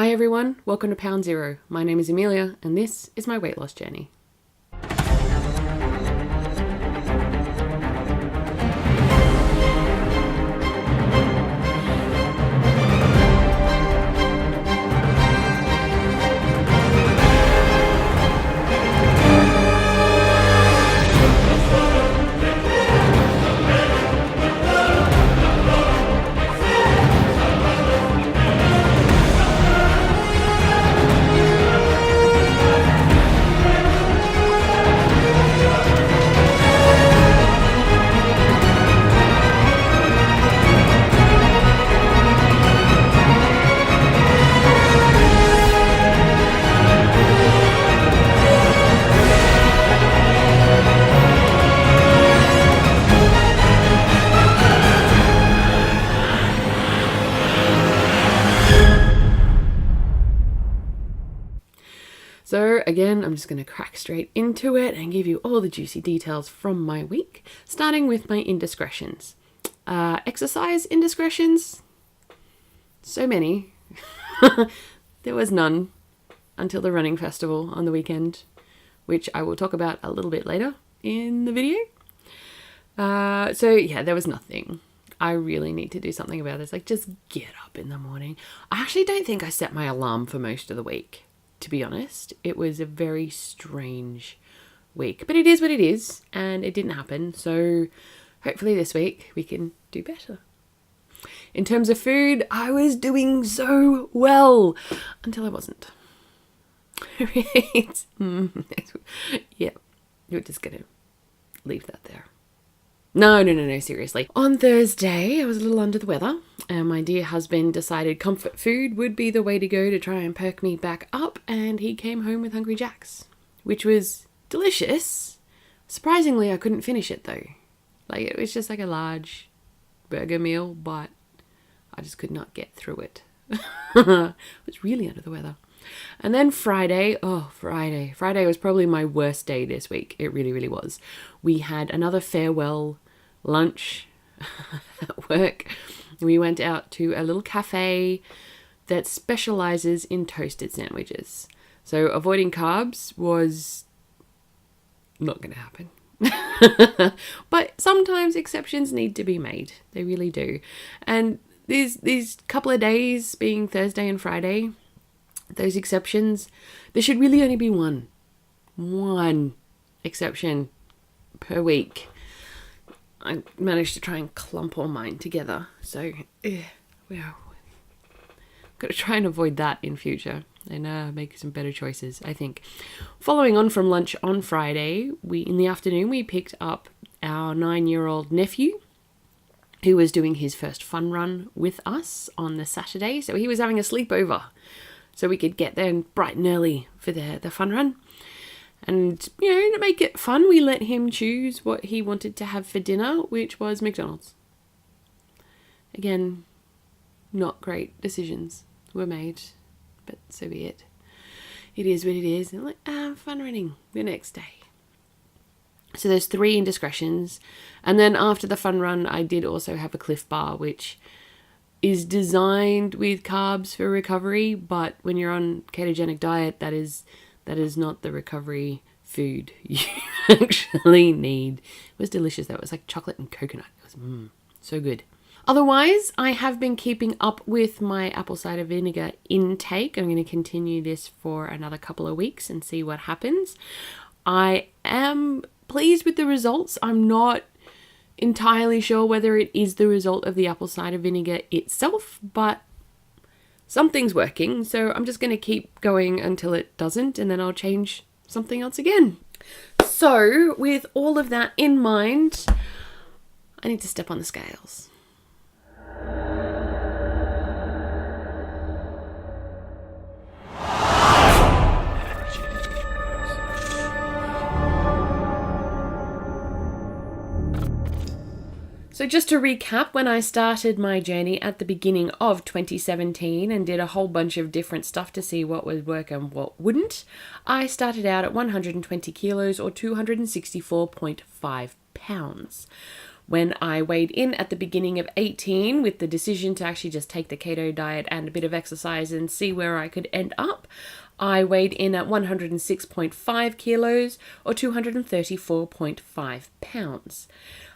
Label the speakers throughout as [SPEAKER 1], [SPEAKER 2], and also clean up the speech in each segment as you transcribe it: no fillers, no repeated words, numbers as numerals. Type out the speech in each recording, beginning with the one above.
[SPEAKER 1] Hi everyone, welcome to Pound Zero. My name is Amelia and this is my weight loss journey. So again, I'm just going to crack straight into it and give you all the juicy details from my week, starting with my indiscretions. Exercise indiscretions? So many. There was none until the running festival on the weekend, which I will talk about a little bit later in the video. There was nothing. I really need to do something about this. Like, just get up in the morning. I actually don't think I set my alarm for most of the week. To be honest, it was a very strange week, but it is what it is, and it didn't happen. So hopefully this week we can do better. In terms of food, I was doing so well until I wasn't. Right? Yeah, we're just going to leave that there. No, seriously. On Thursday, I was a little under the weather, and my dear husband decided comfort food would be the way to go to try and perk me back up, and he came home with Hungry Jacks, which was delicious. Surprisingly, I couldn't finish it though. Like, it was just like a large burger meal, but I just could not get through it. I was really under the weather. And then Friday was probably my worst day this week. It really, really was. We had another farewell lunch at work. We went out to a little cafe that specializes in toasted sandwiches. So avoiding carbs was not going to happen. But sometimes exceptions need to be made. They really do. And these couple of days, being Thursday and Friday, those exceptions, there should really only be one exception per week. I managed to try and clump all mine together, so well, got to try and avoid that in future and make some better choices, I think. Following on from lunch on Friday, in the afternoon we picked up our 9-year-old nephew, who was doing his first fun run with us on the Saturday. So he was having a sleepover, so we could get there bright and early for the fun run. And, to make it fun, we let him choose what he wanted to have for dinner, which was McDonald's. Again, not great decisions were made, but so be it. It is what it is. And fun running the next day. So there's 3 indiscretions. And then after the fun run, I did also have a Cliff Bar, which is designed with carbs for recovery, but when you're on ketogenic diet, that is not the recovery food you actually need. It was delicious though. It was like chocolate and coconut. It was so good. Otherwise, I have been keeping up with my apple cider vinegar intake. I'm going to continue this for another couple of weeks and see what happens. I am pleased with the results. I'm not entirely sure whether it is the result of the apple cider vinegar itself, but something's working, so I'm just going to keep going until it doesn't, and then I'll change something else again. So with all of that in mind, I need to step on the scales. So just to recap, when I started my journey at the beginning of 2017 and did a whole bunch of different stuff to see what would work and what wouldn't, I started out at 120 kilos or 264.5 pounds. When I weighed in at the beginning of 18 with the decision to actually just take the keto diet and a bit of exercise and see where I could end up, I weighed in at 106.5 kilos or 234.5 pounds.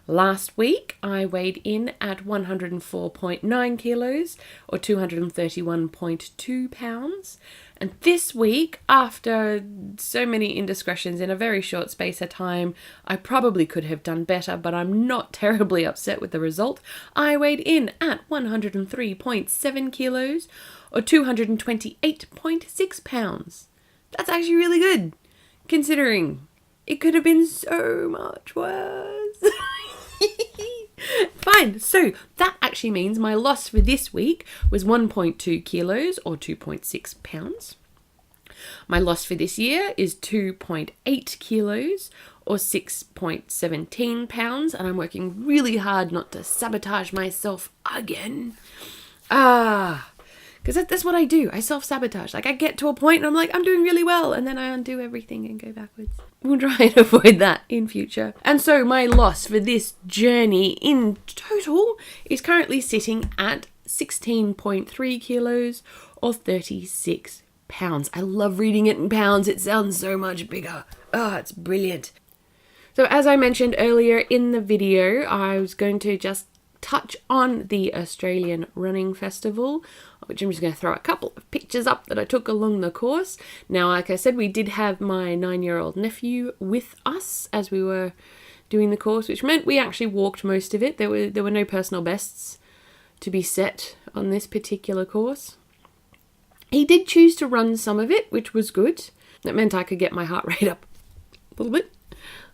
[SPEAKER 1] Last week, I weighed in at 104.9 kilos or 231.2 pounds. And this week, after so many indiscretions in a very short space of time, I probably could have done better, but I'm not terribly upset with the result. I weighed in at 103.7 kilos or 228.6 pounds. That's actually really good, considering it could have been so much worse. Fine, so that actually means my loss for this week was 1.2 kilos or 2.6 pounds. My loss for this year is 2.8 kilos or 6.17 pounds, and I'm working really hard not to sabotage myself again. Because that's what I do. I self-sabotage. Like, I get to a point and I'm like, I'm doing really well, and then I undo everything and go backwards. We'll try and avoid that in future. And so my loss for this journey in total is currently sitting at 16.3 kilos or 36 pounds. I love reading it in pounds. It sounds so much bigger. It's brilliant. So as I mentioned earlier in the video, I was going to just touch on the Australian Running Festival, which I'm just going to throw a couple of pictures up that I took along the course. Now, like I said, we did have my 9-year-old nephew with us as we were doing the course, which meant we actually walked most of it. There were no personal bests to be set on this particular course. He did choose to run some of it, which was good. That meant I could get my heart rate up a little bit.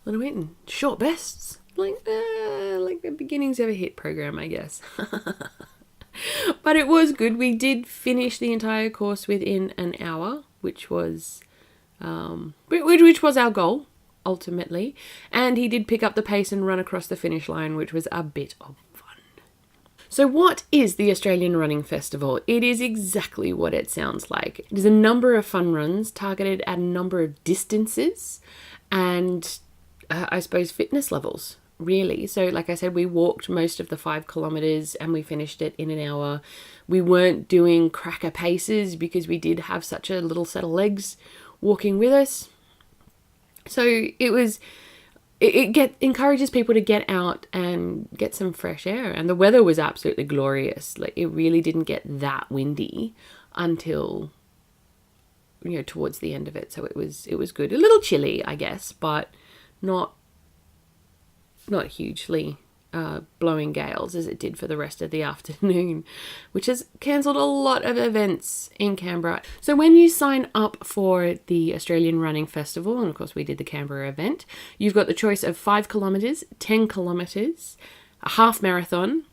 [SPEAKER 1] Then I went in short bests. Like the beginnings of a hit program, I guess. But it was good. We did finish the entire course within an hour, which was our goal, ultimately. And he did pick up the pace and run across the finish line, which was a bit of fun. So what is the Australian Running Festival? It is exactly what it sounds like. There's a number of fun runs targeted at a number of distances and I suppose fitness levels, really. So like I said, we walked most of the 5 kilometers and we finished it in an hour. We weren't doing cracker paces because we did have such a little set of legs walking with us. So it encourages people to get out and get some fresh air. And the weather was absolutely glorious. Like, it really didn't get that windy until, towards the end of it. So it was good. A little chilly, I guess, but not hugely blowing gales as it did for the rest of the afternoon, which has cancelled a lot of events in Canberra. So when you sign up for the Australian Running Festival, and of course we did the Canberra event, you've got the choice of 5 kilometres, 10 kilometres, a half marathon,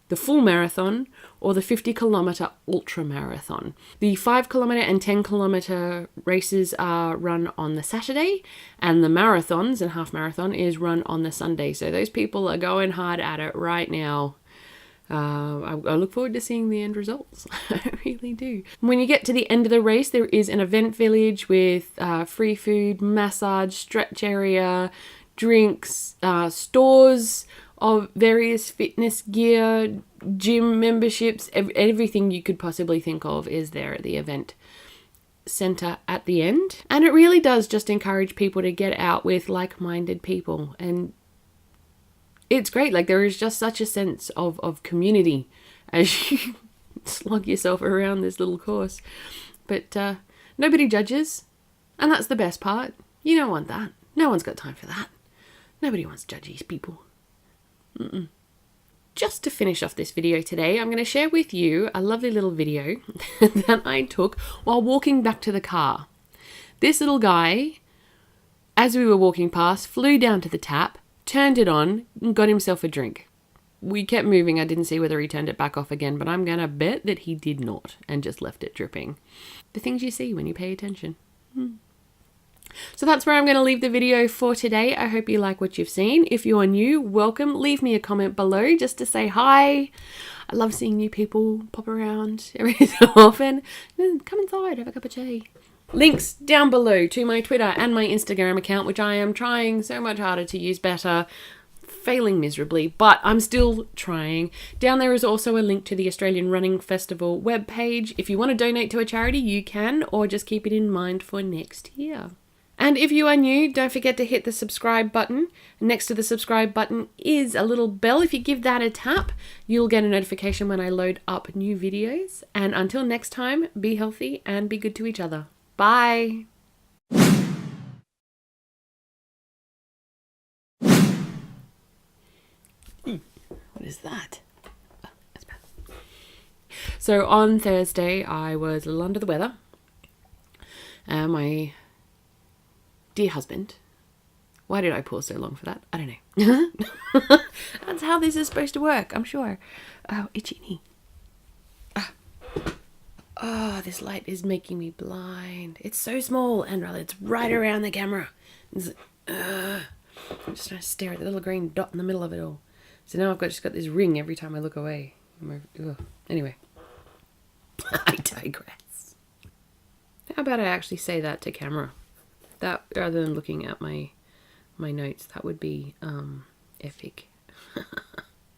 [SPEAKER 1] the full marathon, or the 50-kilometre ultra marathon. The 5-kilometre and 10-kilometre races are run on the Saturday, and the marathons and half marathon is run on the Sunday. So those people are going hard at it right now. I look forward to seeing the end results. I really do. When you get to the end of the race, there is an event village with free food, massage, stretch area, drinks, stores of various fitness gear, gym memberships, everything you could possibly think of is there at the event centre at the end. And it really does just encourage people to get out with like-minded people. And it's great. Like, there is just such a sense of community as you slog yourself around this little course. But nobody judges. And that's the best part. You don't want that. No one's got time for that. Nobody wants judgy people. Just to finish off this video today, I'm going to share with you a lovely little video that I took while walking back to the car. This little guy, as we were walking past, flew down to the tap, turned it on, and got himself a drink. We kept moving. I didn't see whether he turned it back off again, but I'm going to bet that he did not and just left it dripping. The things you see when you pay attention. So that's where I'm going to leave the video for today. I hope you like what you've seen. If you're new, welcome. Leave me a comment below just to say hi. I love seeing new people pop around every so often. Come inside, have a cup of tea. Links down below to my Twitter and my Instagram account, which I am trying so much harder to use better. failing miserably, but I'm still trying. Down there is also a link to the Australian Running Festival webpage. If you want to donate to a charity, you can, or just keep it in mind for next year. And if you are new, don't forget to hit the subscribe button. Next to the subscribe button is a little bell. If you give that a tap, you'll get a notification when I load up new videos. And until next time, be healthy and be good to each other. Bye. What is that? Oh, that's bad. So on Thursday, I was a little under the weather. My dear husband. Why did I pause so long for that? I don't know. That's how this is supposed to work, I'm sure. Oh, itchy knee. Oh, this light is making me blind. It's so small, and it's right around the camera. I'm just trying to stare at the little green dot in the middle of it all. So now I've just got this ring every time I look away. Anyway. I digress. How about I actually say that to camera? That rather than looking at my notes, that would be epic.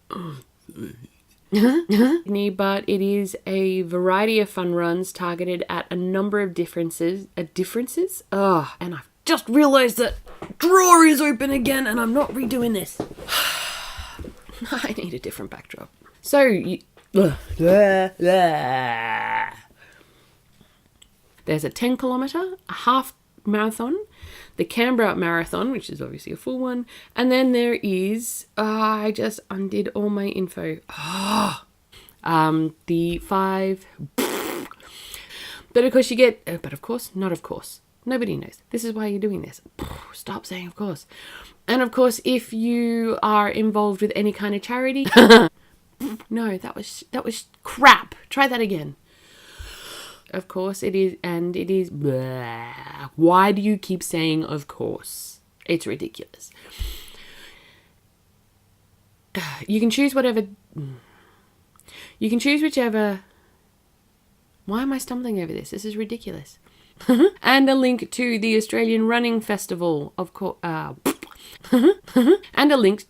[SPEAKER 1] But it is a variety of fun runs targeted at a number of differences. Oh, and I've just realised that drawer is open again and I'm not redoing this. I need a different backdrop. So, there's a 10 kilometre, a half marathon, the Canberra Marathon, which is obviously a full one, and then there is, I just undid all my info. The 5, but of course you get, but of course, not of course. Nobody knows. This is why you're doing this. Stop saying of course. And of course, if you are involved with any kind of charity, no, that was crap. Try that again. Of course it is, and it is. Blah. Why do you keep saying of course? It's ridiculous. You can choose whatever. You can choose whichever. Why am I stumbling over this? This is ridiculous. And a link to the Australian Running Festival, of course. And a link.